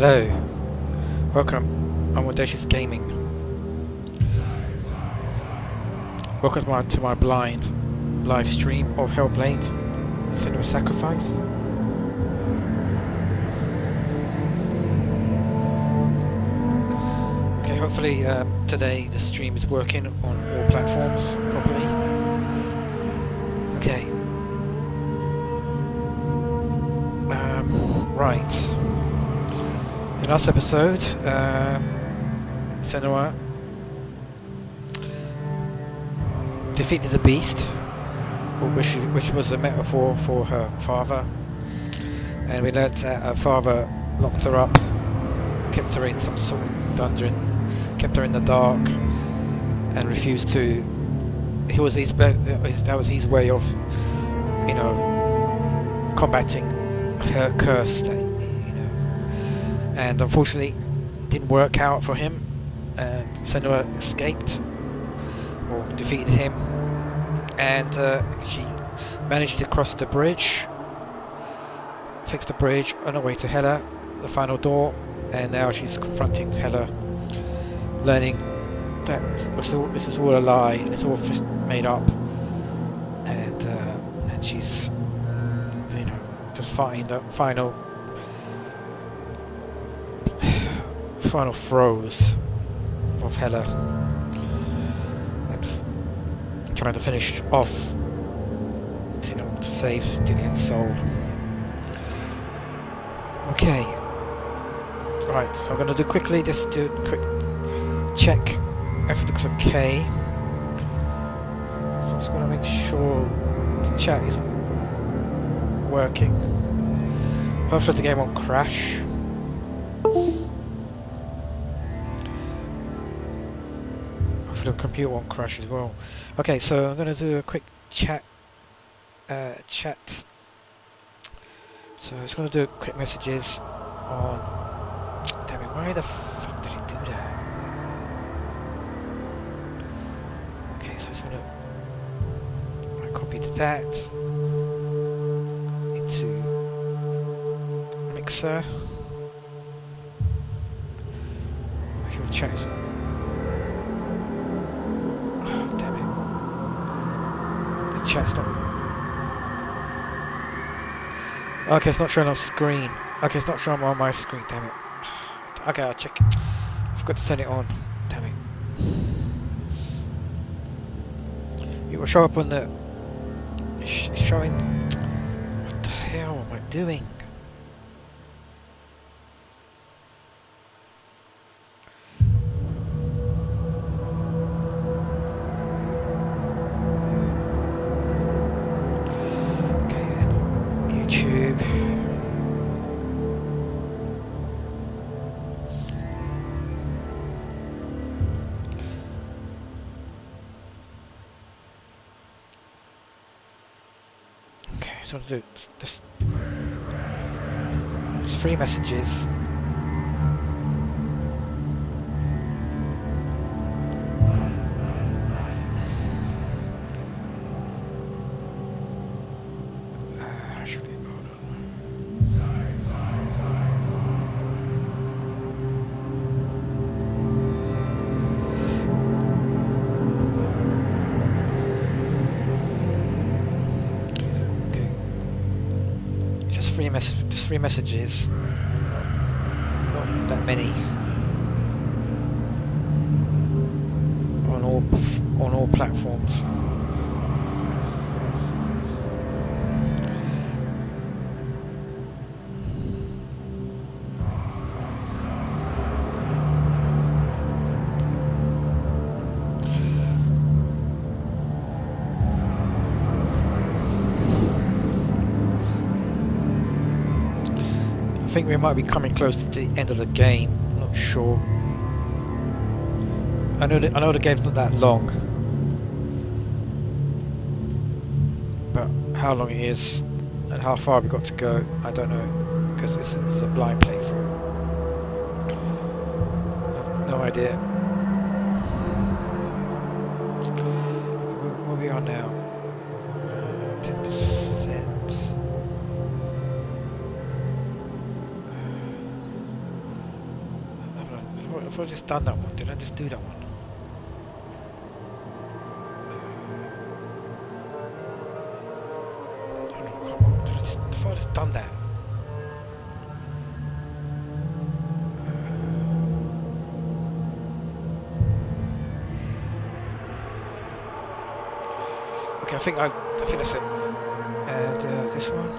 Hello, welcome. I'm Audacious Gaming. Welcome to my blind live stream of Hellblade Senua Sacrifice. Okay, hopefully today the stream is working on all platforms properly. Okay. Right. In last episode, Senua defeated the beast, which was a metaphor for her father, and we learnt that her father locked her up, kept her in some sort of dungeon, kept her in the dark, and refused to. That was his way of, you know, combating her curse. And unfortunately, it didn't work out for him, and Senua escaped, or defeated him, and she managed to cross the bridge, fix the bridge on her way to Hela, the final door, and now she's confronting Hela, learning that this is all a lie, and it's all made up, and she's, you know, just fighting the final throes of Hela and trying to finish off, you know, to save Dillian's soul. Okay, right, so I'm going to do quickly, just do a quick check if it looks okay. So I'm just going to make sure the chat is working. Hopefully the game won't crash. The computer won't crash as well. Okay, so I'm going to do a quick chat. So I'm just going to do quick messages on. Damn it! Why the fuck did he do that? Okay, so I'm going to copy that into Mixer. Actually, the chat is. Chat's not. Okay, it's not showing on screen. Okay, it's not showing on my screen. Damn it. Okay, I'll check. I forgot to turn it on. Damn it. It will show up on the. It's showing. What the hell am I doing? YouTube. Okay, so I'll do this. It's 3 messages. Just 3 messages, not that many, on all platforms. I think we might be coming close to the end of the game. I'm not sure. I know the game's not that long, but how long it is and how far we got to go, I don't know, because it's a blind playthrough. I have no idea. Where we are now? 10%. I've just done that one. Did I just do that one? I don't know, come on. I thought I just done that. Okay, I think that's it. And this one.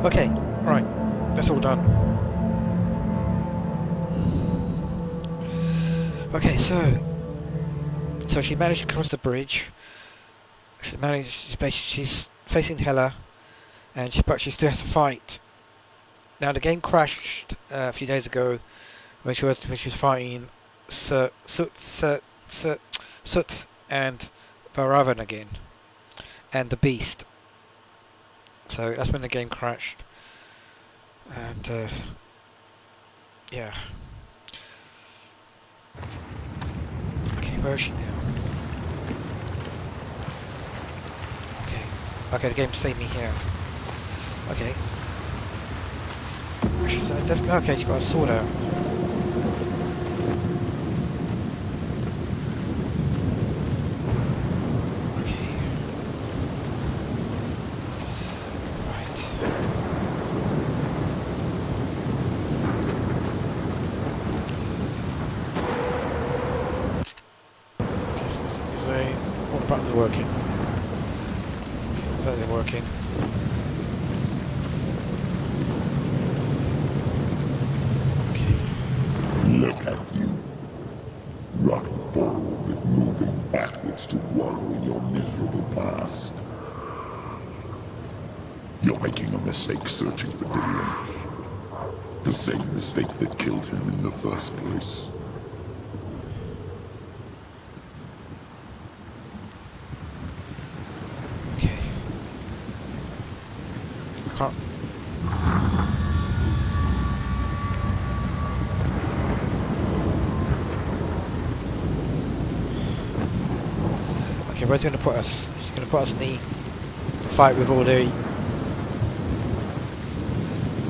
Okay, right, that's all done. Okay, so she managed to cross the bridge. She's facing Hela, but she still has to fight. Now the game crashed a few days ago when she was fighting Soot and Varavan again, and the Beast. So that's when the game crashed, and yeah. Okay, where is she now? Okay, the game saved me here. Okay. Okay, she got a sword out. Buttons are working. Okay, they're working. Okay. Look at you. Running forward, moving backwards to wallow in your miserable past. You're making a mistake searching for Dillion. The same mistake that killed him in the first place. Okay, where's she going to put us? She's going to put us in the fight with all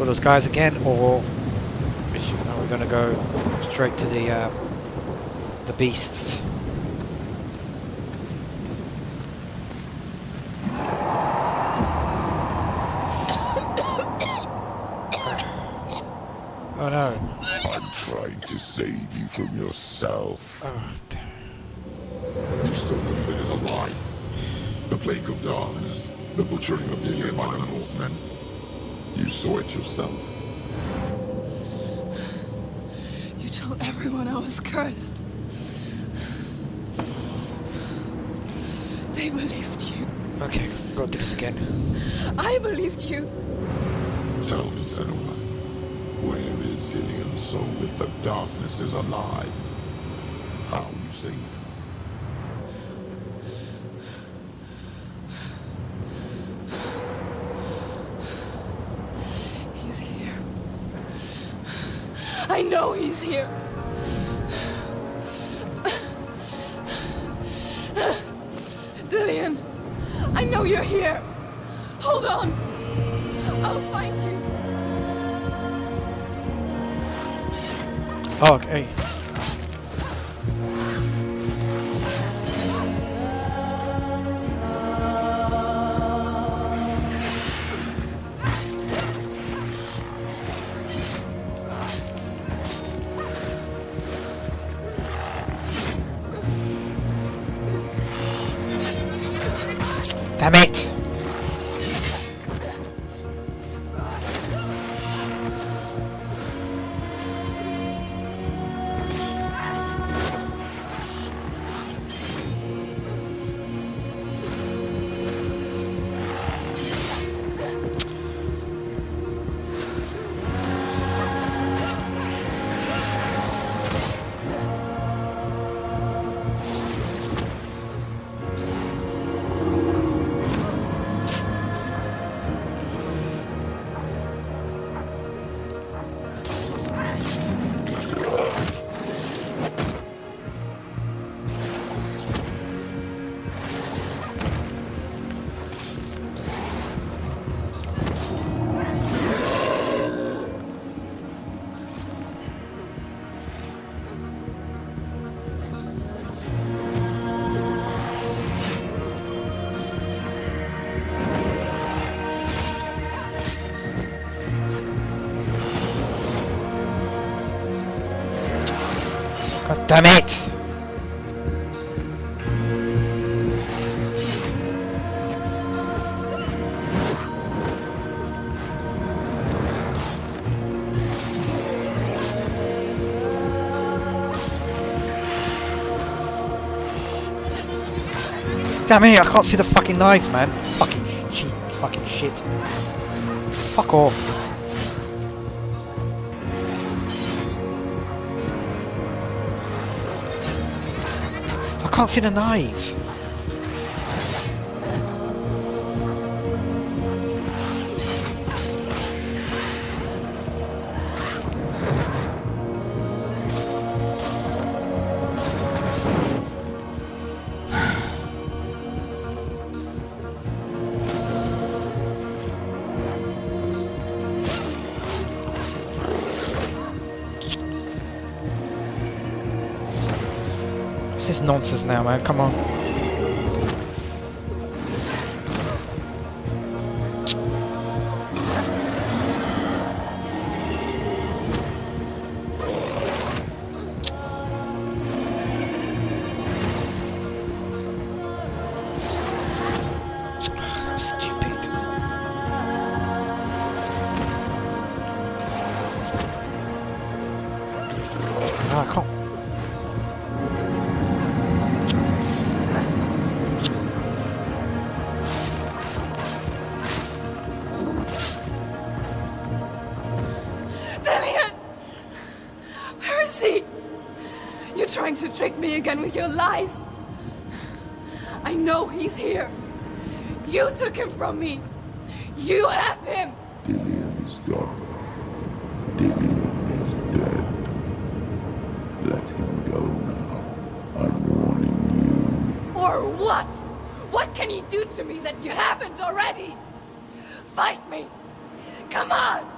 those guys again, or are we going to go straight to the beasts? Oh no. I'm trying to save you from yourself. Oh, damn. You saw them, that is a lie. The plague of darkness, the butchering of Dillion by the Northmen. You saw it yourself. You told everyone I was cursed. They believed you. Okay, got this again. I believed you. Tell me, Senua, where is Dillion's soul if the darkness is alive? How you saved her? He's here. I know he's here. Dillion, I know you're here. Hold on. I'll find you. Oh, okay. Damn it! Damn it! Damn it, I can't see the fucking knives, man. Fucking cheat, fucking shit. Fuck off. I can't see the knives. This is nonsense now, man. Come on. Stupid. No, I can't. Trying to trick me again with your lies. I know he's here. You took him from me. You have him. Dillion is gone. Dillion is dead. Let him go now. I'm warning you. Or what? What can he do to me that you haven't already? Fight me. Come on.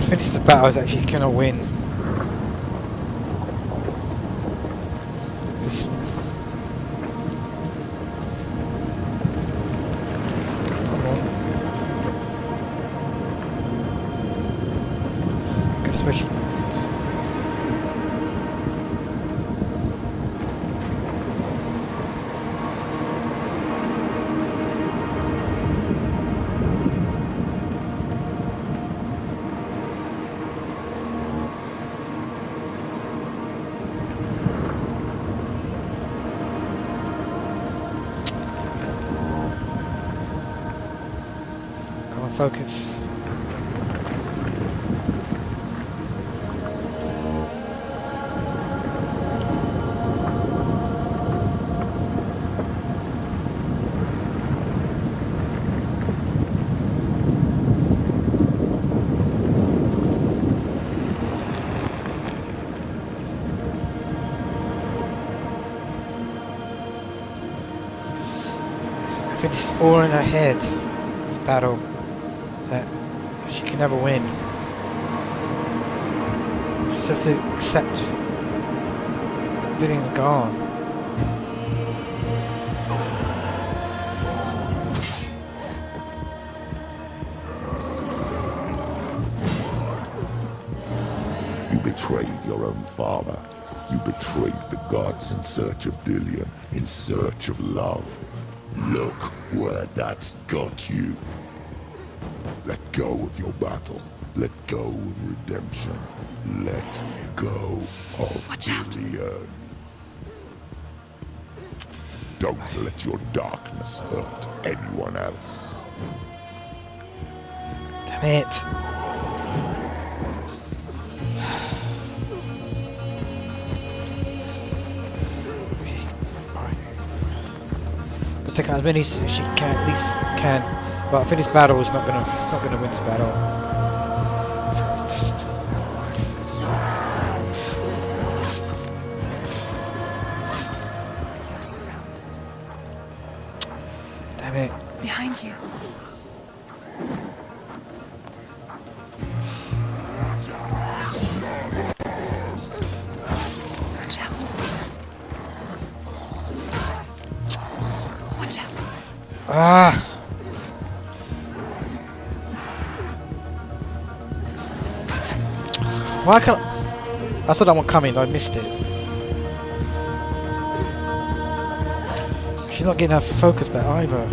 Finish the battle, I was actually gonna win. This. Come on. Good, especially. Focus. I think it's all in her head, this battle. That she can never win. She just has to accept Dillion's gone. You betrayed your own father. You betrayed the gods in search of Dillion, in search of love. Look where that's got you. Let go of your battle. Let go of redemption. Let go of Dillion. Don't let your darkness hurt anyone else. Damn it. Okay, alright. I'll take out as many as she can, at least can. But I think this battle is not gonna win this battle. You're surrounded. Damn it. Behind you. Watch out. Ah! Why can't I saw that one coming, I missed it. She's not getting her focus back either.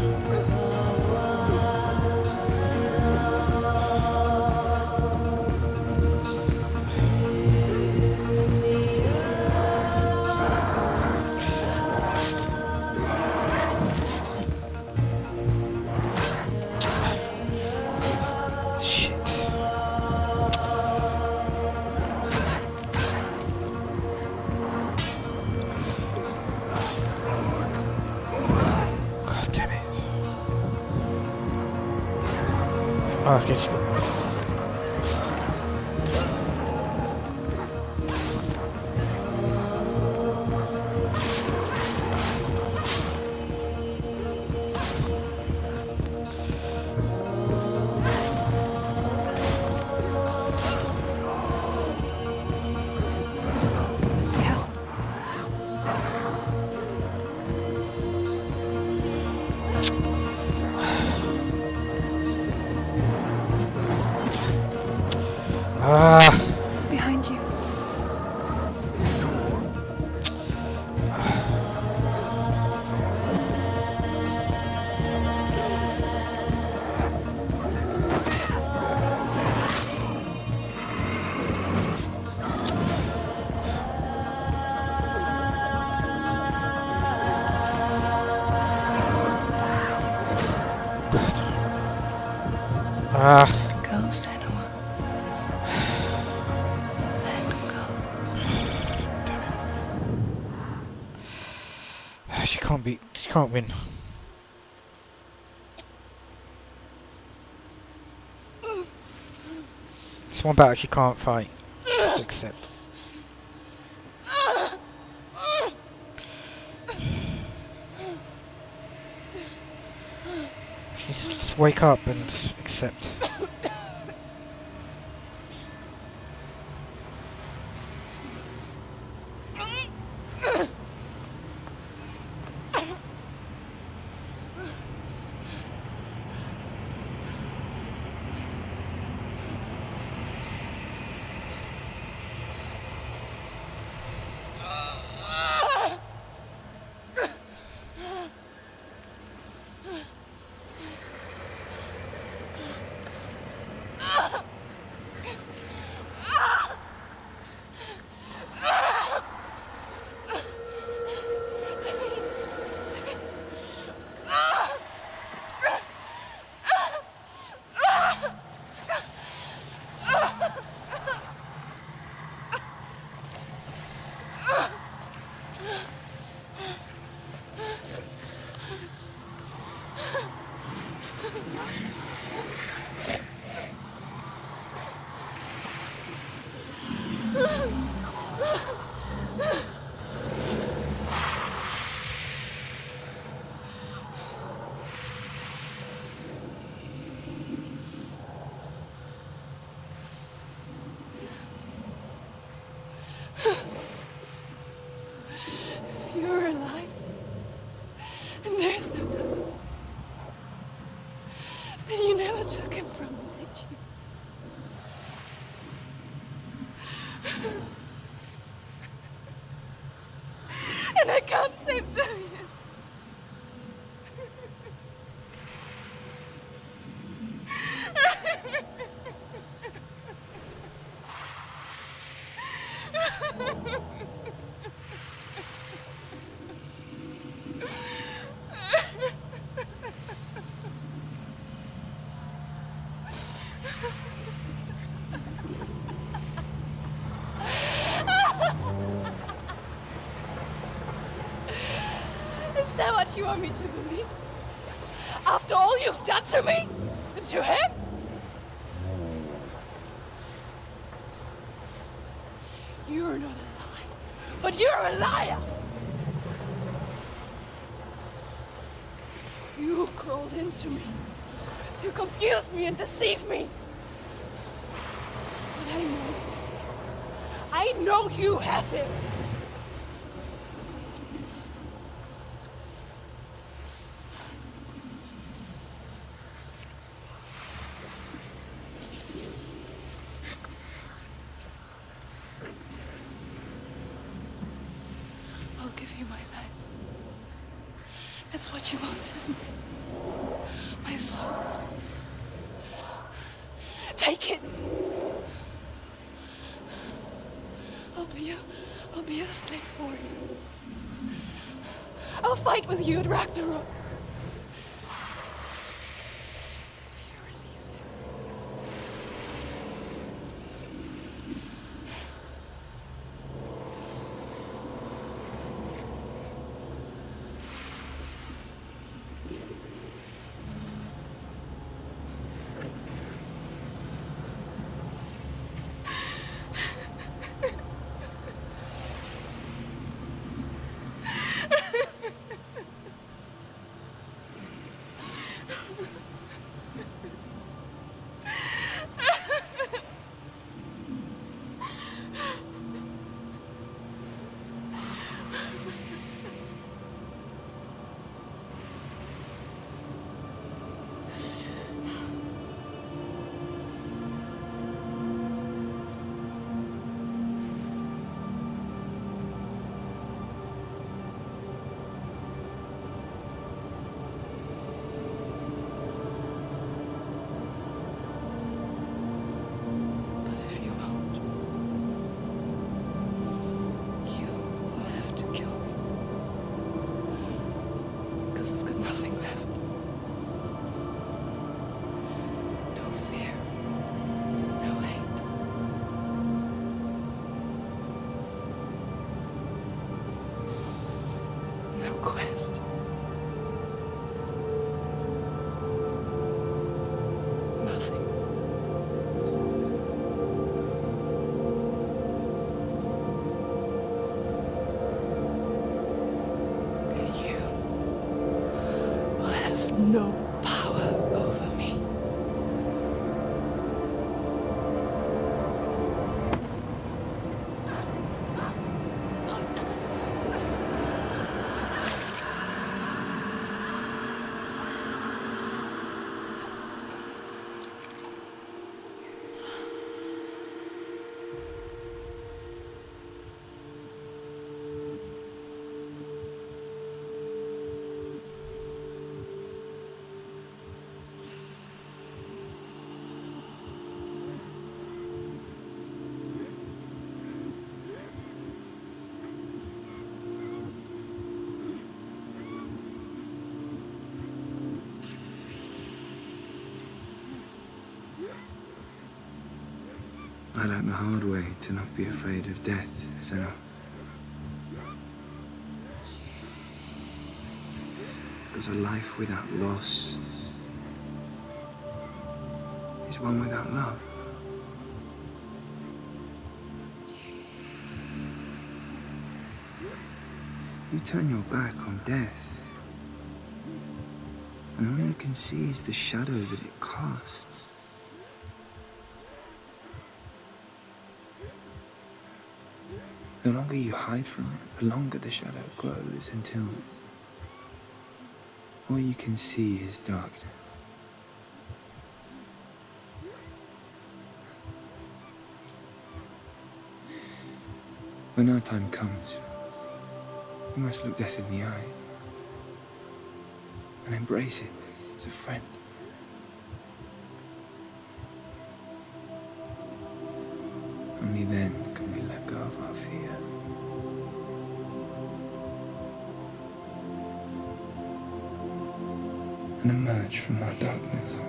Oh, okay, she's got... Behind you. Go, Senua. Let go. She can't beat. She can't win. It's one battle she can't fight. Just accept. Just wake up and accept. If you're alive, and there's no darkness, then you never took him from me, did you? And I can't save Dorian. Is that what you want me to believe? After all you've done to me? And to him? You're not a liar, but you're a liar! You crawled into me to confuse me and deceive me. But I know he's here. I know you have him. what you want, isn't it? My soul. Take it. I'll be a slave for you. I'll fight with you at Ragnarok. If you release it. I've got nothing left. No fear. No hate. No quest. Nothing. No power over me. I learned the hard way to not be afraid of death, Senua. Because a life without loss is one without love. You turn your back on death, and all you can see is the shadow that it casts. The longer you hide from it, the longer the shadow grows until all you can see is darkness. When our time comes, we must look death in the eye and embrace it as a friend. Only then can we let go of our fear. And emerge from our darkness.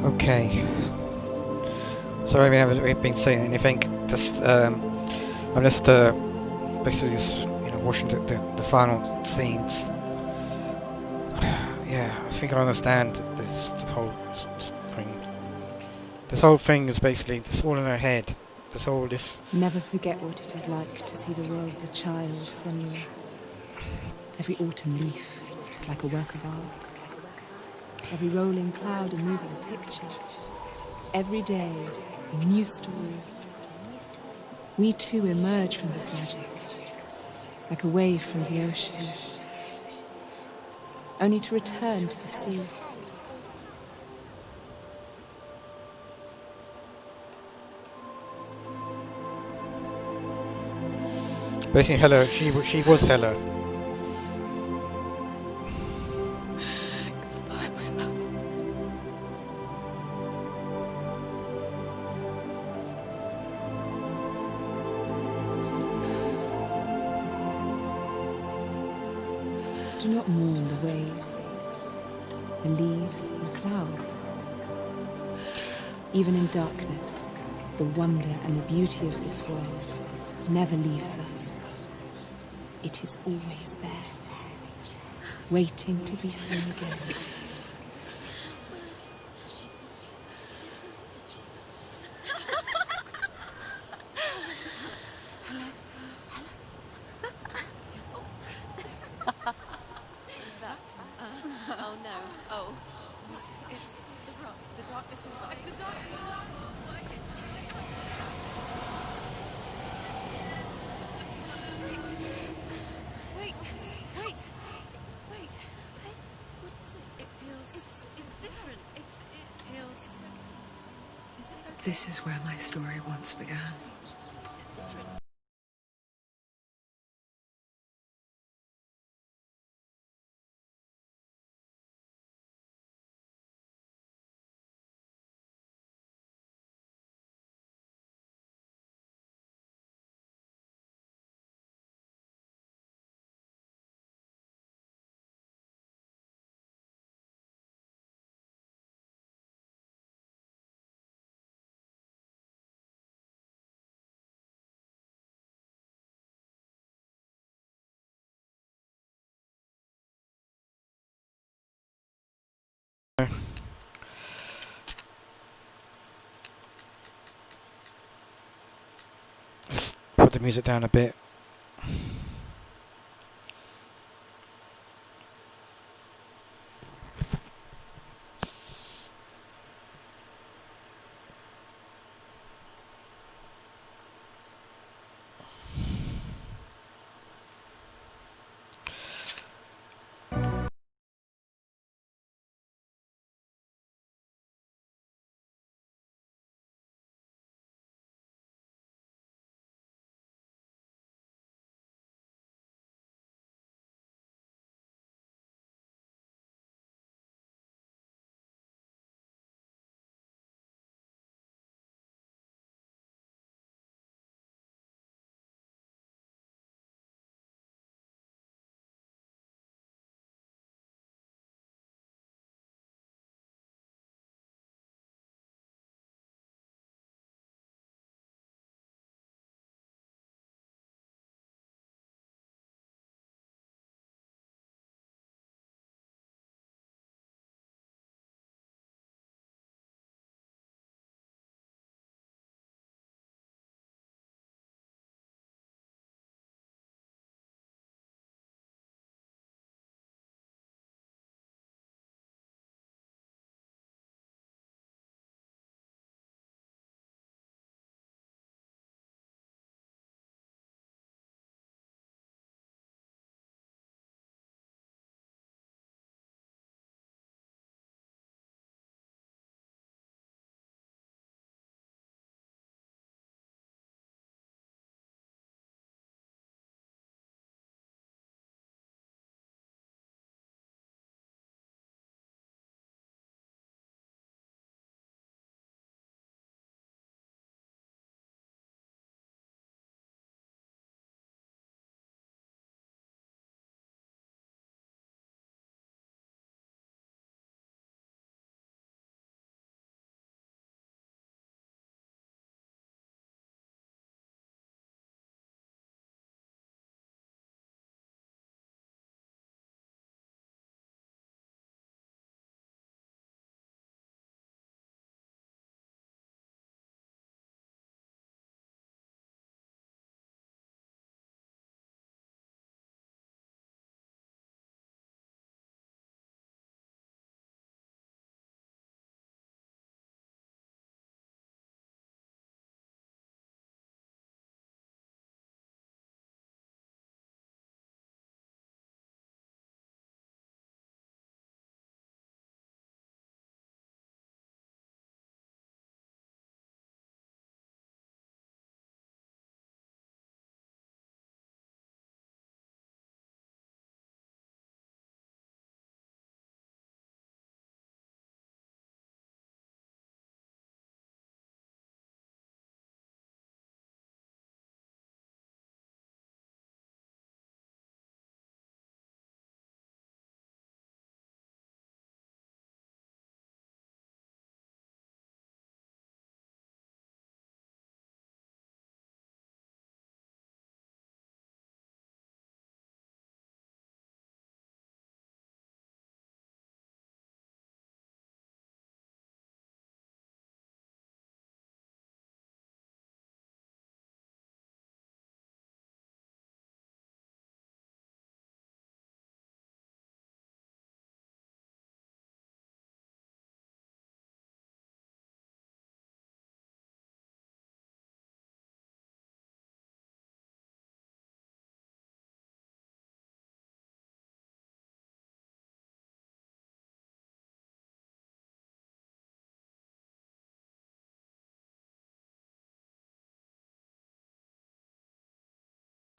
Okay. Sorry, we haven't been saying anything. Just, I'm just basically just, watching the final scenes. Yeah, I think I understand this whole thing. This whole thing is basically just all in her head. This. Never forget what it is like to see the world as a child, Senua. Every autumn leaf is like a work of art. Every rolling cloud a moving picture. Every day a new story. We too emerge from this magic, like a wave from the ocean, only to return to the sea. Basically, Hela, she was Hela. Goodbye, my love. Do not mourn the waves, the leaves and the clouds. Even in darkness, the wonder and the beauty of this world never leaves us. It is always there, waiting to be seen again. Oh no. Oh. It's the rocks. The darkness is back. The darkness is back. Wait. What is it? It feels... It's different. It feels... Is it okay? This is where my story once began. It's different. Let's put the music down a bit.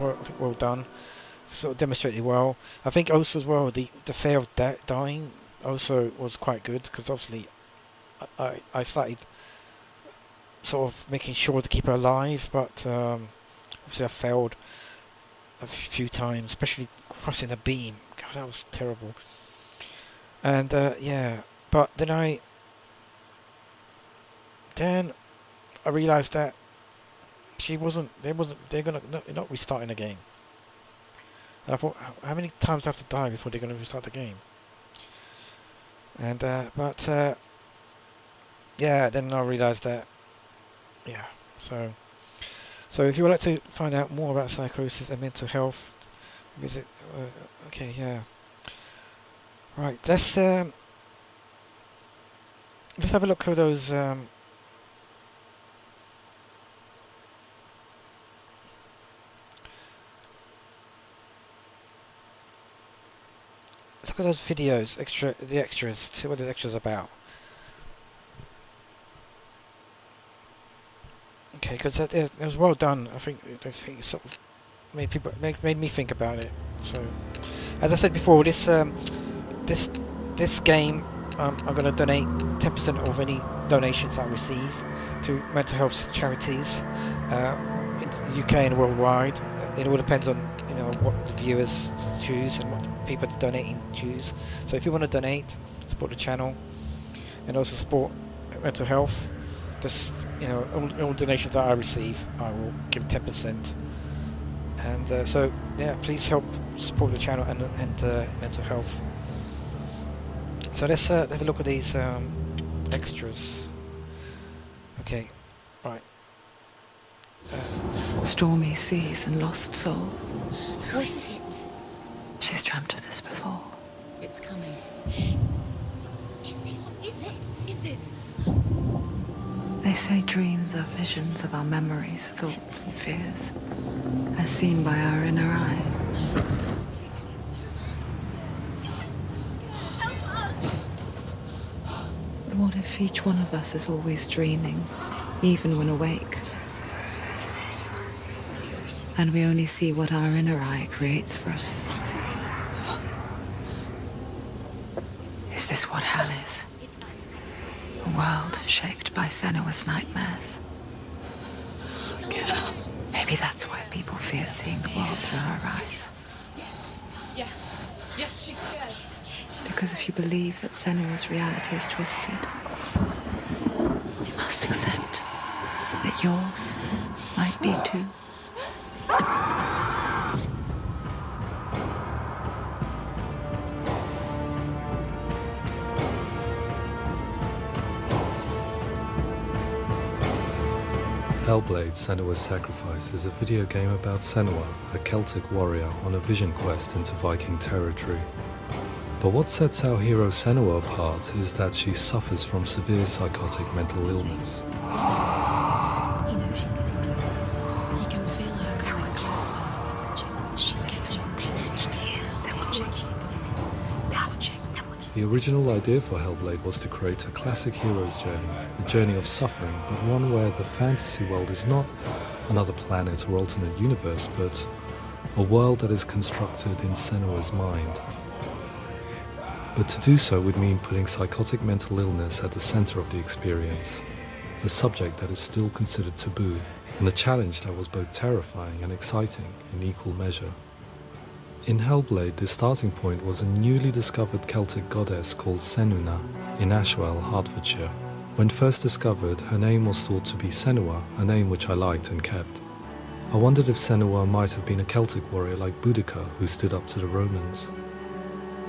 I think well done. Sort of demonstrated well. I think also as well the fear of dying also was quite good, because obviously I started sort of making sure to keep her alive, but obviously I failed a few times, especially crossing the beam. God, that was terrible. And yeah, but then I realised that they're not restarting the game. And I thought, how many times do I have to die before they're going to restart the game? And yeah, then I realised that, yeah. So if you would like to find out more about psychosis and mental health, visit. Okay, yeah. Right, let's have a look at those. Look at those videos, the extras, see what the extras about. Okay, because it was well done. I think it sort of made me think about it. So, as I said before, this game, I'm going to donate 10% of any donations I receive to mental health charities in the UK and worldwide. It all depends on what the viewers choose and what people donating choose. So if you want to donate, support the channel, and also support mental health, just all donations that I receive, I will give 10%. And so yeah, please help support the channel and mental health. So let's have a look at these extras. Okay, right. Stormy seas and lost souls. Who is it? She's dreamt of this before. It's coming. Is it? They say dreams are visions of our memories, thoughts and fears, as seen by our inner eye. But what if each one of us is always dreaming, even when awake? And we only see what our inner eye creates for us. Is this what hell is? A world shaped by Senua's nightmares. Maybe that's why people fear seeing the world through her eyes. Yes, she's scared. Because if you believe that Senua's reality is twisted, you must accept that yours might be too. Hellblade Senua's Sacrifice is a video game about Senua, a Celtic warrior on a vision quest into Viking territory. But what sets our hero Senua apart is that she suffers from severe psychotic mental illness. He knows she's getting closer. He can feel her coming closer. She's getting closer. They're watching. The original idea for Hellblade was to create a classic hero's journey, a journey of suffering, but one where the fantasy world is not another planet or alternate universe, but a world that is constructed in Senua's mind. But to do so would mean putting psychotic mental illness at the center of the experience, a subject that is still considered taboo, and a challenge that was both terrifying and exciting in equal measure. In Hellblade, the starting point was a newly discovered Celtic goddess called Senua in Ashwell, Hertfordshire. When first discovered, her name was thought to be Senua, a name which I liked and kept. I wondered if Senua might have been a Celtic warrior like Boudica who stood up to the Romans.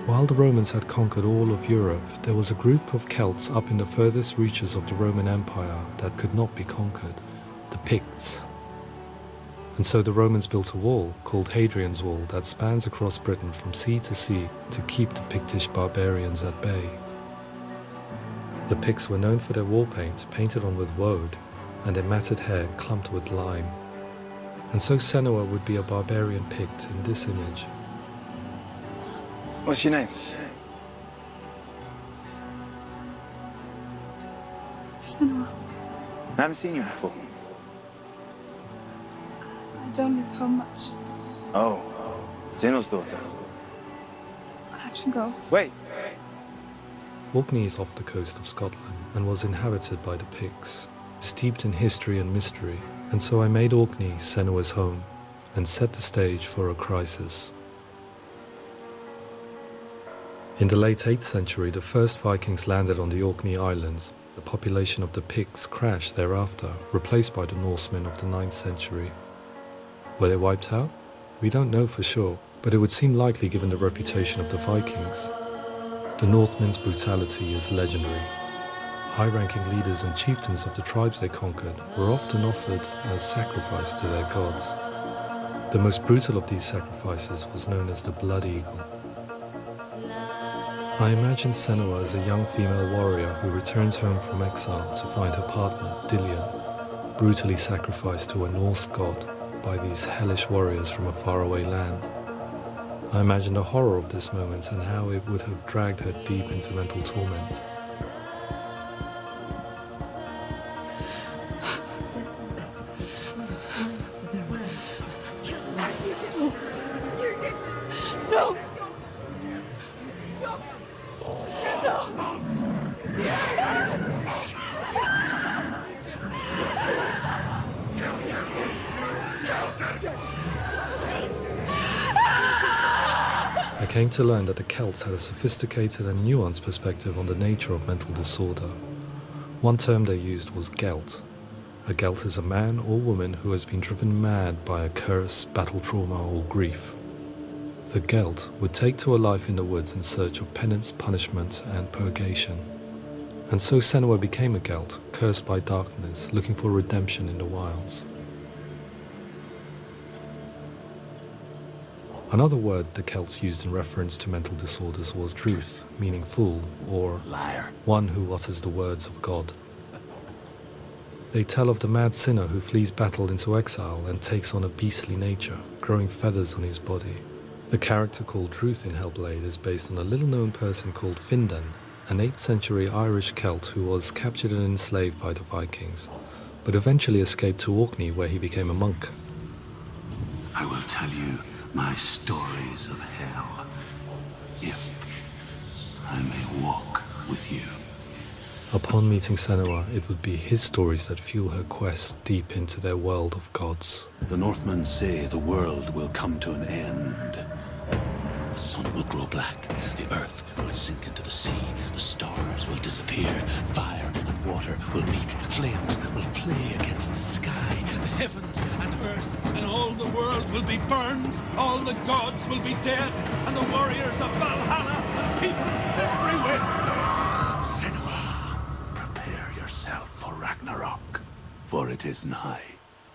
While the Romans had conquered all of Europe, there was a group of Celts up in the furthest reaches of the Roman Empire that could not be conquered, the Picts. And so the Romans built a wall, called Hadrian's Wall, that spans across Britain from sea to sea to keep the Pictish barbarians at bay. The Picts were known for their war paint, painted on with woad, and their matted hair clumped with lime. And so Senua would be a barbarian Pict in this image. What's your name? Senua. I haven't seen you before. I don't live home much. Oh, Zeno's daughter. I have to go. Wait! Orkney is off the coast of Scotland and was inhabited by the Picts, steeped in history and mystery, and so I made Orkney Senua's home and set the stage for a crisis. In the late 8th century, the first Vikings landed on the Orkney Islands. The population of the Picts crashed thereafter, replaced by the Norsemen of the 9th century. Were they wiped out? We don't know for sure, but it would seem likely given the reputation of the Vikings. The Northmen's brutality is legendary. High-ranking leaders and chieftains of the tribes they conquered were often offered as sacrifice to their gods. The most brutal of these sacrifices was known as the Blood Eagle. I imagine Senua as a young female warrior who returns home from exile to find her partner, Dillion, brutally sacrificed to a Norse god by these hellish warriors from a faraway land. I imagine the horror of this moment and how it would have dragged her deep into mental torment. No! I came to learn that the Celts had a sophisticated and nuanced perspective on the nature of mental disorder. One term they used was gelt. A gelt is a man or woman who has been driven mad by a curse, battle trauma, or grief. The gelt would take to a life in the woods in search of penance, punishment, and purgation. And so Senua became a gelt, cursed by darkness, looking for redemption in the wilds. Another word the Celts used in reference to mental disorders was druth, meaning fool, or Liar. one who utters the words of God. They tell of the mad sinner who flees battle into exile and takes on a beastly nature, growing feathers on his body. The character called Druth in Hellblade is based on a little-known person called Findan, an 8th century Irish Celt who was captured and enslaved by the Vikings, but eventually escaped to Orkney where he became a monk. I will tell you my stories of hell, if I may walk with you. Upon meeting Senua, it would be his stories that fuel her quest deep into their world of gods. The Northmen say the world will come to an end. The sun will grow black, the earth will sink into the sea, the stars will disappear, fire and water will meet, flames will play against the sky, the heavens and earth and all the world will be burned, all the gods will be dead, and the warriors of Valhalla and people everywhere. Senua, prepare yourself for Ragnarok, for it is nigh.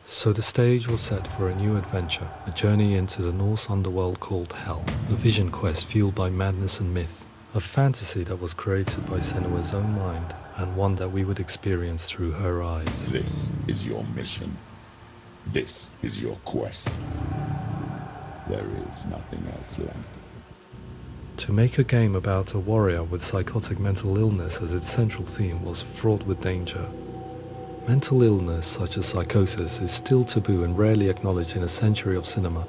So the stage was set for a new adventure, a journey into the Norse underworld called Hell, a vision quest fueled by madness and myth, a fantasy that was created by Senua's own mind, and one that we would experience through her eyes. This is your mission. This is your quest. There is nothing else left. To make a game about a warrior with psychotic mental illness as its central theme was fraught with danger. Mental illness, such as psychosis, is still taboo and rarely acknowledged in a century of cinema,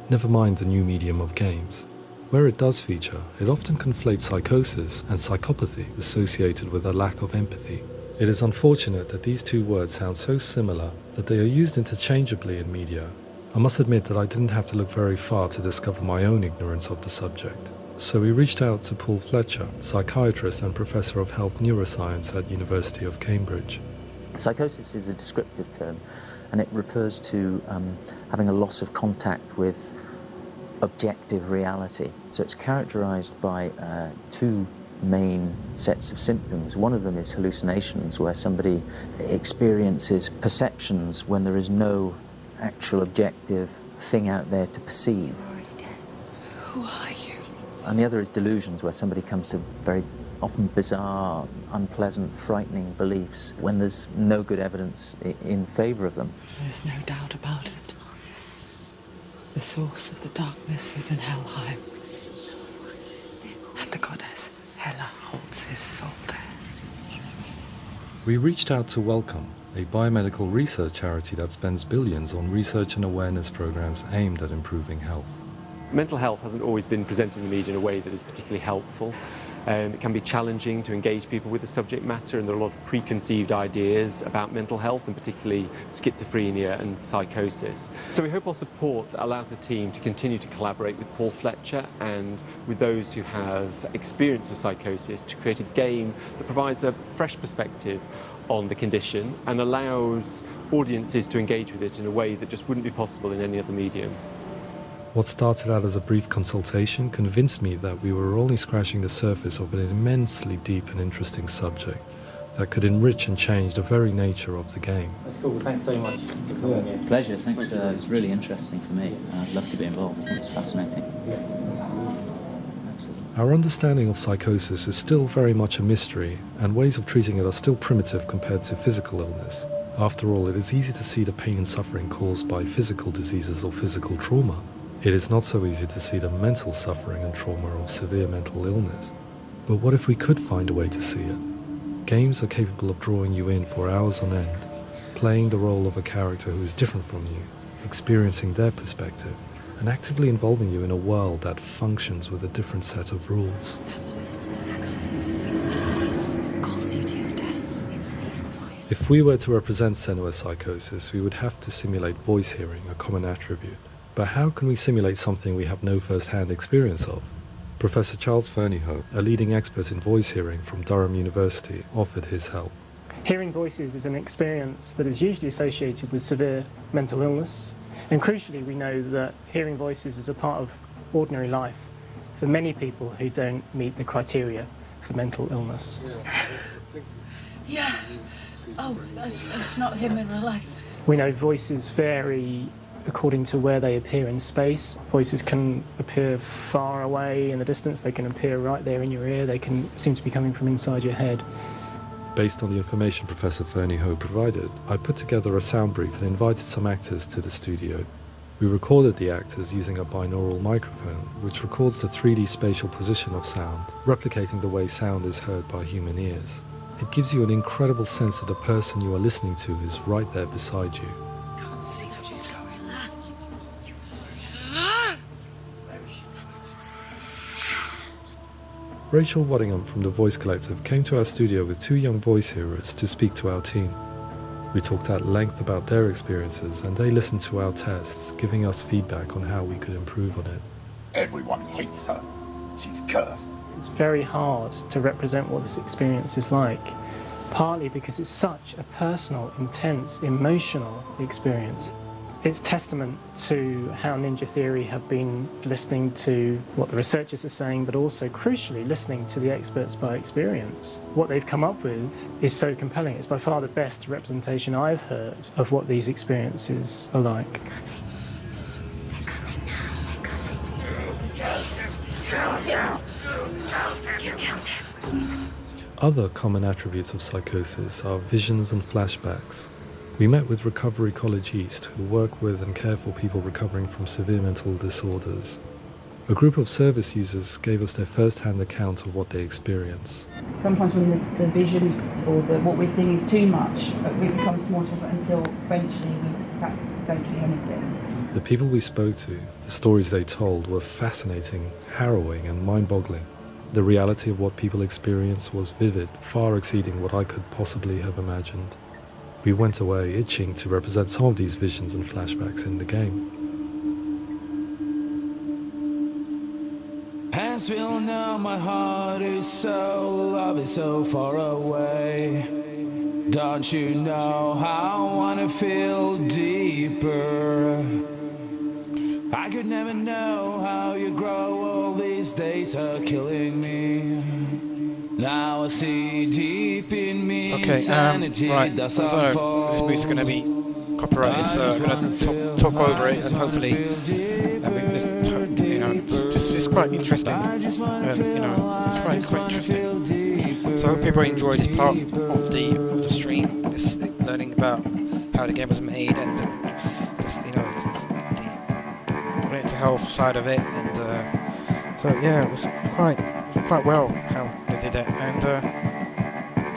never mind the new medium of games. Where it does feature, it often conflates psychosis and psychopathy associated with a lack of empathy. It is unfortunate that these two words sound so similar that they are used interchangeably in media. I must admit that I didn't have to look very far to discover my own ignorance of the subject. So we reached out to Paul Fletcher, psychiatrist and professor of health neuroscience at University of Cambridge. Psychosis is a descriptive term, and it refers to having a loss of contact with objective reality. So it's characterized by two main sets of symptoms. One of them is hallucinations, where somebody experiences perceptions when there is no actual objective thing out there to perceive. You're already dead. Who are you? And the other is delusions, where somebody comes to very often bizarre, unpleasant, frightening beliefs when there's no good evidence in favor of them. There's no doubt about it. The source of the darkness is in Helheim. And the goddess Hela holds his soul there. We reached out to Welcome, a biomedical research charity that spends billions on research and awareness programs aimed at improving health. Mental health hasn't always been presented in the media in a way that is particularly helpful. It can be challenging to engage people with the subject matter, and there are a lot of preconceived ideas about mental health, and particularly schizophrenia and psychosis. So we hope our support allows the team to continue to collaborate with Paul Fletcher and with those who have experience of psychosis to create a game that provides a fresh perspective on the condition and allows audiences to engage with it in a way that just wouldn't be possible in any other medium. What started out as a brief consultation convinced me that we were only scratching the surface of an immensely deep and interesting subject that could enrich and change the very nature of the game. That's cool. Thanks so much for coming here. Pleasure. Thanks. It was really interesting for me. I'd love to be involved. It's fascinating. Absolutely. Our understanding of psychosis is still very much a mystery, and ways of treating it are still primitive compared to physical illness. After all, it is easy to see the pain and suffering caused by physical diseases or physical trauma. It is not so easy to see the mental suffering and trauma of severe mental illness. But what if we could find a way to see it? Games are capable of drawing you in for hours on end, playing the role of a character who is different from you, experiencing their perspective, and actively involving you in a world that functions with a different set of rules. If we were to represent Senua psychosis, we would have to simulate voice hearing, a common attribute. But how can we simulate something we have no first-hand experience of? Professor Charles Fernyhough, a leading expert in voice hearing from Durham University, offered his help. Hearing voices is an experience that is usually associated with severe mental illness, and crucially we know that hearing voices is a part of ordinary life for many people who don't meet the criteria for mental illness. Yeah. Oh, that's not him in real life. We know voices vary according to where they appear in space. Voices can appear far away in the distance, they can appear right there in your ear, they can seem to be coming from inside your head. Based on the information Professor Fernyhough provided, I put together a sound brief and invited some actors to the studio. We recorded the actors using a binaural microphone, which records the 3D spatial position of sound, replicating the way sound is heard by human ears. It gives you an incredible sense that the person you are listening to is right there beside you. Can't see how she's going. Rachel Waddingham from the Voice Collective came to our studio with 2 young voice hearers to speak to our team. We talked at length about their experiences, and they listened to our tests, giving us feedback on how we could improve on it. Everyone hates her. She's cursed. It's very hard to represent what this experience is like, partly because it's such a personal, intense, emotional experience. It's testament to how Ninja Theory have been listening to what the researchers are saying, but also, crucially, listening to the experts by experience. What they've come up with is so compelling. It's by far the best representation I've heard of what these experiences are like. Other common attributes of psychosis are visions and flashbacks. We met with Recovery College East, who work with and care for people recovering from severe mental disorders. A group of service users gave us their first-hand account of what they experience. Sometimes when the visions or what we're seeing is too much, we become small until eventually we perhaps don't see anything. The people we spoke to, the stories they told, were fascinating, harrowing and mind-boggling. The reality of what people experience was vivid, far exceeding what I could possibly have imagined. We went away itching to represent some of these visions and flashbacks in the game. As we all know, my heart is so, love is so far away. Don't you know how I wanna feel deeper? I could never know how you grow, all these days are killing me. Now I see deep in me insanity. Right, this music's going to be copyrighted, so I'm going to talk over it, and hopefully, it's quite interesting. It's quite interesting. So I hope people enjoyed this part of the stream, this learning about how the game was made and the mental health side of it, and so yeah, it was quite well how they did it, and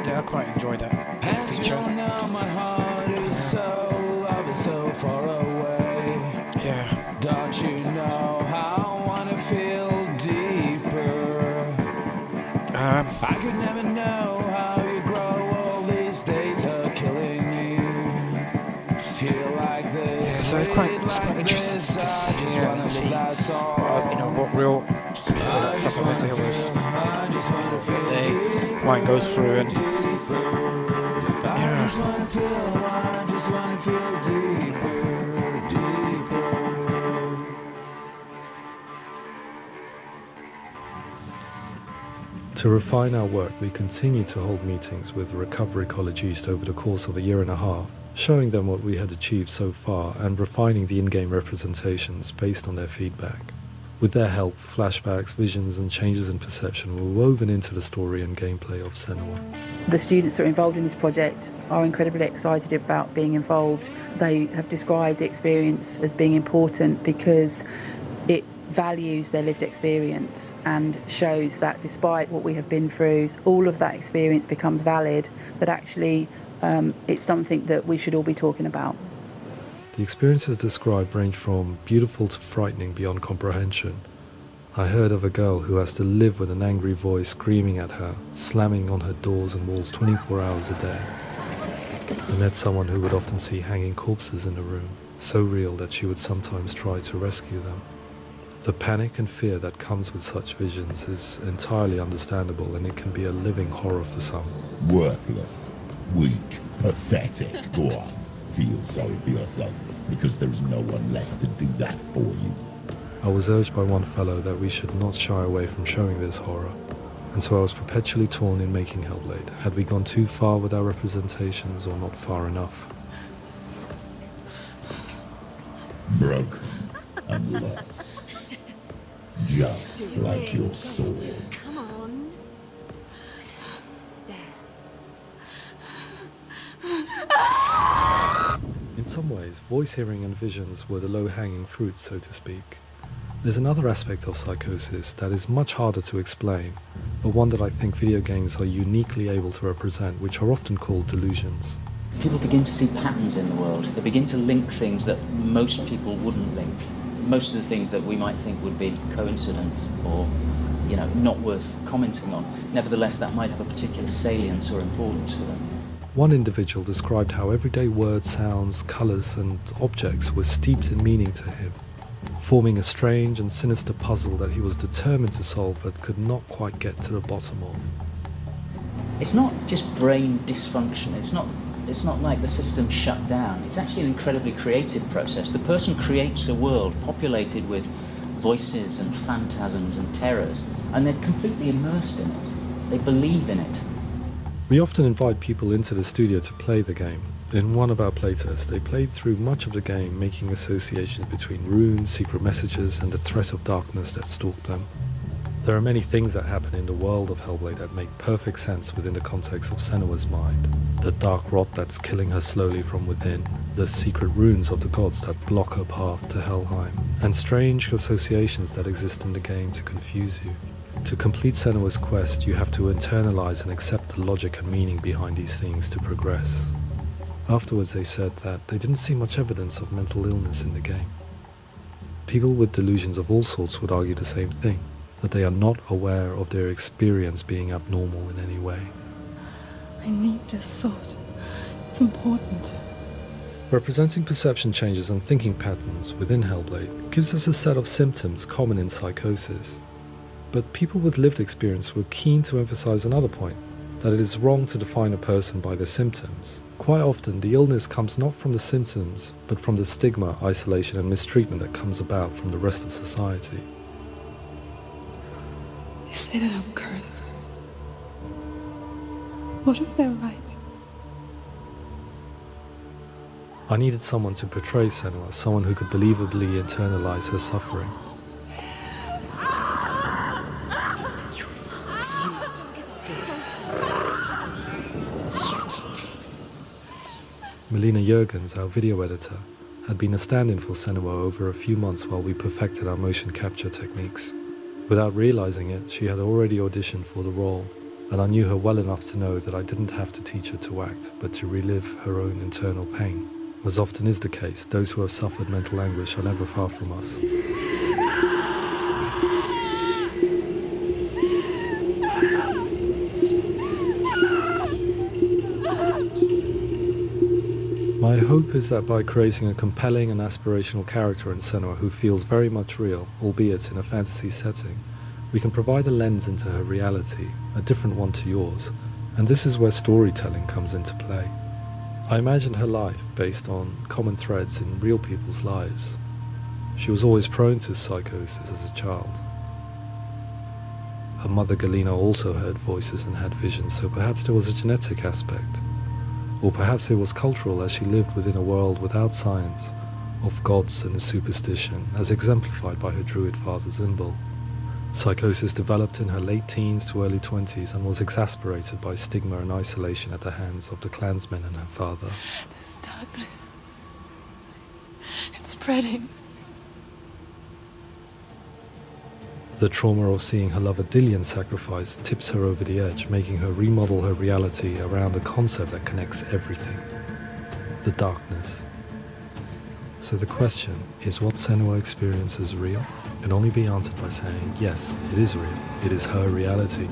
Yeah, I quite enjoyed that As you feature. all know, my heart is so, love is so far away. Yeah. Don't you know how I wanna feel deeper? I could never know how you grow, all these days are killing me. Feel like this, Yeah, so it's quite interesting to hear and see what real people that suffer mental illness their mind goes through, and I just wanna feel deeper, deeper. To refine our work, we continue to hold meetings with Recovery College East over the course of a year and a half, showing them what we had achieved so far and refining the in-game representations based on their feedback. With their help, flashbacks, visions and changes in perception were woven into the story and gameplay of Senua. The students that are involved in this project are incredibly excited about being involved. They have described the experience as being important because it values their lived experience and shows that despite what we have been through, all of that experience becomes valid, that actually it's something that we should all be talking about. The experiences described range from beautiful to frightening beyond comprehension. I heard of a girl who has to live with an angry voice screaming at her, slamming on her doors and walls 24 hours a day. I met someone who would often see hanging corpses in a room, so real that she would sometimes try to rescue them. The panic and fear that comes with such visions is entirely understandable, and it can be a living horror for some. Worthless, weak, pathetic. Go on, feel sorry for yourself, because there is no one left to do that for you. I was urged by one fellow that we should not shy away from showing this horror, and so I was perpetually torn in making Hellblade. Had we gone too far with our representations or not far enough? Broken and lost. Just like your sword. Come on. In some ways, voice hearing and visions were the low-hanging fruit, so to speak. There's another aspect of psychosis that is much harder to explain, but one that I think video games are uniquely able to represent, which are often called delusions. People begin to see patterns in the world. They begin to link things that most people wouldn't link. Most of the things that we might think would be coincidence or, not worth commenting on. Nevertheless, that might have a particular salience or importance for them. One individual described how everyday words, sounds, colours and objects were steeped in meaning to him, forming a strange and sinister puzzle that he was determined to solve but could not quite get to the bottom of. It's not just brain dysfunction. It's not like the system shut down. It's actually an incredibly creative process. The person creates a world populated with voices and phantasms and terrors, and they're completely immersed in it. They believe in it. We often invite people into the studio to play the game. In one of our playtests, they played through much of the game, making associations between runes, secret messages, and the threat of darkness that stalked them. There are many things that happen in the world of Hellblade that make perfect sense within the context of Senua's mind. The dark rot that's killing her slowly from within, the secret runes of the gods that block her path to Helheim, and strange associations that exist in the game to confuse you. To complete Senua's quest, you have to internalize and accept the logic and meaning behind these things to progress. Afterwards they said that they didn't see much evidence of mental illness in the game. People with delusions of all sorts would argue the same thing, that they are not aware of their experience being abnormal in any way. I need this sword. It's important. Representing perception changes and thinking patterns within Hellblade gives us a set of symptoms common in psychosis. But people with lived experience were keen to emphasize another point, that it is wrong to define a person by their symptoms. Quite often, the illness comes not from the symptoms, but from the stigma, isolation and mistreatment that comes about from the rest of society. They say that I'm cursed. What if they're right? I needed someone to portray Senua, someone who could believably internalize her suffering. Melina Jurgens, our video editor, had been a stand-in for Senua over a few months while we perfected our motion capture techniques. Without realizing it, she had already auditioned for the role, and I knew her well enough to know that I didn't have to teach her to act, but to relive her own internal pain. As often is the case, those who have suffered mental anguish are never far from us. My hope is that by creating a compelling and aspirational character in Senua who feels very much real, albeit in a fantasy setting, we can provide a lens into her reality, a different one to yours, and this is where storytelling comes into play. I imagined her life based on common threads in real people's lives. She was always prone to psychosis as a child. Her mother Galina also heard voices and had visions, so perhaps there was a genetic aspect. Or perhaps it was cultural, as she lived within a world without science, of gods and superstition, as exemplified by her druid father Zimbal. Psychosis developed in her late teens to early 20s and was exacerbated by stigma and isolation at the hands of the clansmen and her father. There's darkness. It's spreading. The trauma of seeing her lover Dillian sacrificed tips her over the edge, making her remodel her reality around a concept that connects everything: the darkness. So the question, is what Senua experiences real? Can only be answered by saying, yes, it is real. It is her reality.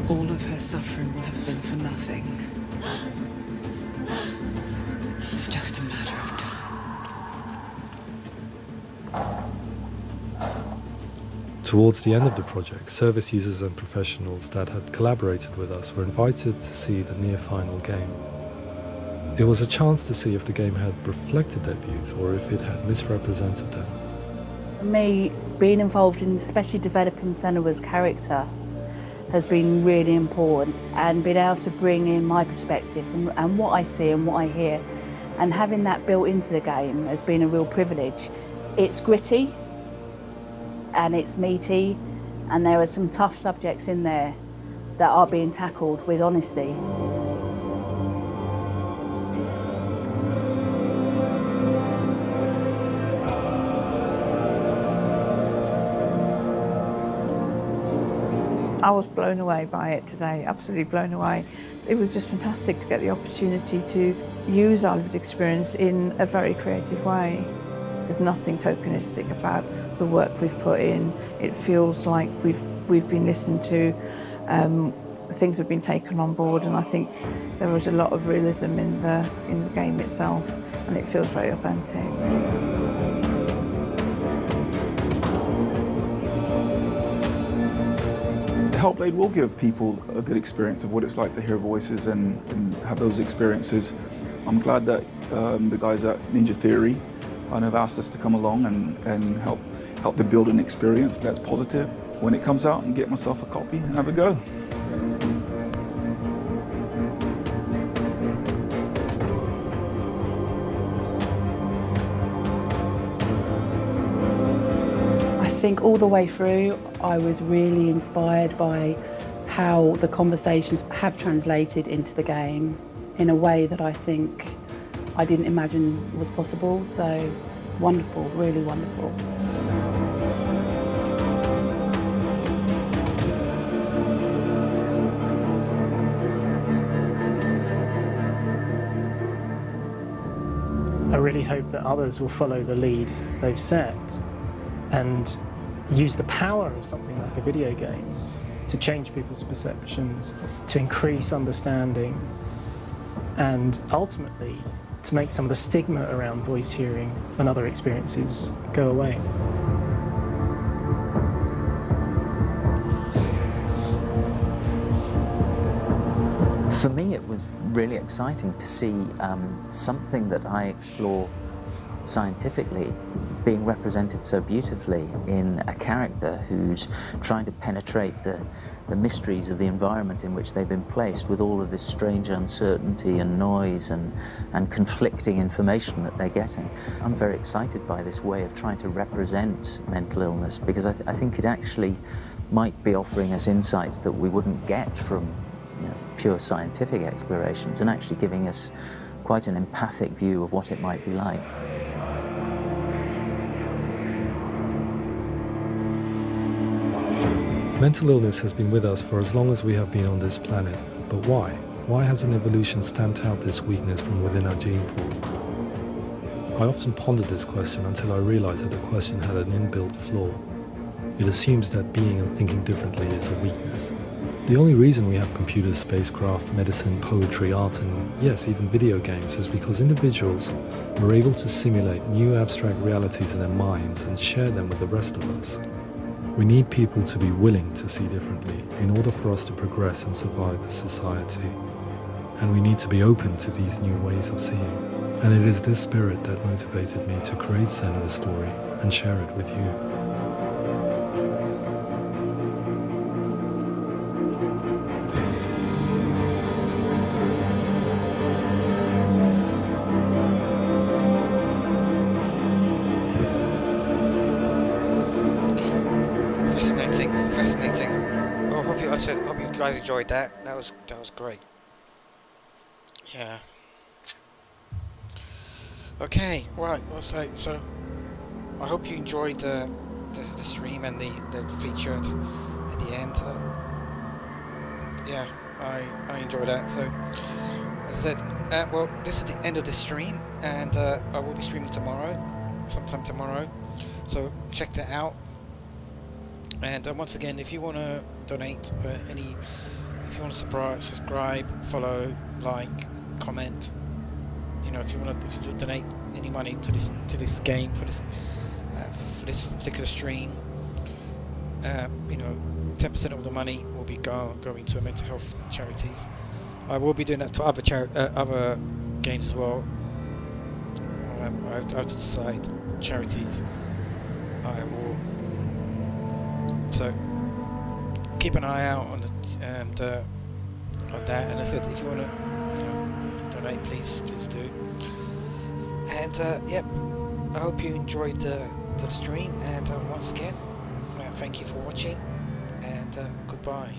All of her suffering will have been for nothing. It's just a matter of time. Towards the end of the project, service users and professionals that had collaborated with us were invited to see the near-final game. It was a chance to see if the game had reflected their views or if it had misrepresented them. For me, being involved in especially developing Senua's character has been really important, and being able to bring in my perspective and what I see and what I hear, and having that built into the game has been a real privilege. It's gritty and it's meaty, and there are some tough subjects in there that are being tackled with honesty. I was blown away by it today, absolutely blown away. It was just fantastic to get the opportunity to use our lived experience in a very creative way. There's nothing tokenistic about the work we've put in. It feels like we've been listened to, things have been taken on board, and I think there was a lot of realism in the game itself, and it feels very authentic. Hellblade will give people a good experience of what it's like to hear voices and have those experiences. I'm glad that the guys at Ninja Theory kind of asked us to come along and help them build an experience that's positive when it comes out, and get myself a copy and have a go. I think all the way through I was really inspired by how the conversations have translated into the game in a way that I think I didn't imagine was possible. So wonderful, really wonderful. I really hope that others will follow the lead they've set and use the power of something like a video game to change people's perceptions, to increase understanding, and ultimately to make some of the stigma around voice hearing and other experiences go away. For me, it was really exciting to see something that I explore scientifically being represented so beautifully in a character who's trying to penetrate the mysteries of the environment in which they've been placed, with all of this strange uncertainty and noise and conflicting information that they're getting. I'm very excited by this way of trying to represent mental illness, because I think it actually might be offering us insights that we wouldn't get from pure scientific explorations, and actually giving us quite an empathic view of what it might be like. Mental illness has been with us for as long as we have been on this planet, but why? Why hasn't evolution stamped out this weakness from within our gene pool? I often pondered this question until I realized that the question had an inbuilt flaw. It assumes that being and thinking differently is a weakness. The only reason we have computers, spacecraft, medicine, poetry, art, and yes, even video games is because individuals are able to simulate new abstract realities in their minds and share them with the rest of us. We need people to be willing to see differently in order for us to progress and survive as society. And we need to be open to these new ways of seeing. And it is this spirit that motivated me to create Senua's story and share it with you. Fascinating. Well, I hope you guys enjoyed that. That was great. Yeah. Okay, right. Well, so I hope you enjoyed the stream and the feature at the end. Yeah, I enjoyed that. So, as I said, well, this is the end of the stream, and I will be streaming sometime tomorrow. So check that out. And once again, if you want to donate if you want to subscribe, follow, like, comment, if you donate any money to this game for this particular stream, 10% of the money will be going to mental health charities. I will be doing that for other games as well. I have to decide charities I will. So keep an eye out on that. And I said, if you want to donate, please do. And yep, I hope you enjoyed the stream. And once again, thank you for watching. And goodbye.